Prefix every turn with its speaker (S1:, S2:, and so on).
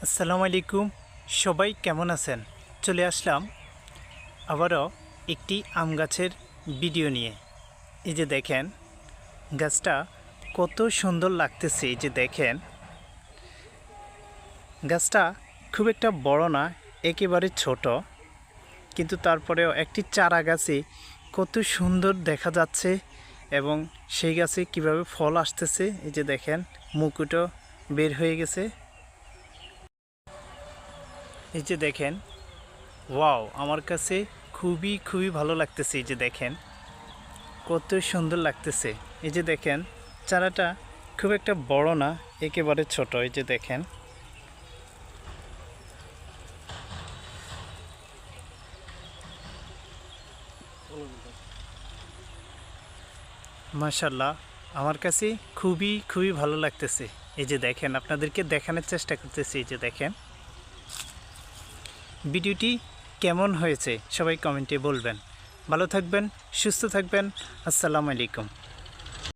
S1: আসসালামু আলাইকুম। সবাই কেমন আছেন? চলে আসলাম আবারও একটি আম গাছের ভিডিও নিয়ে। এই যে দেখেন গাছটা কত সুন্দর লাগতেছে। এই যে দেখেন গাছটা খুব একটা বড় না, একেবারে ছোট, কিন্তু তারপরেও একটি চারা গাছে কত সুন্দর দেখা যাচ্ছে এবং সেই গাছে কিভাবে ফল আসতেছে। এই যে দেখেন মুকুটও বের হয়ে গেছে। এই যে দেখেন, ওয়াও, আমার কাছে খুবই ভালো লাগতেছে। এই যে দেখেন কত সুন্দর লাগতেছে। এই যে দেখেন চারাটা খুব একটা বড় না, একেবারে ছোট। এই যে দেখেন মাশাল্লাহ, আমার কাছে খুবই ভালো লাগতেছে। এই যে দেখেন আপনাদেরকে দেখানোর চেষ্টা করতেছি। এই যে দেখেন ভিডিওটি কেমন হয়েছে সবাই কমেন্টে বলবেন। ভালো থাকবেন, সুস্থ থাকবেন। আসসালামু আলাইকুম।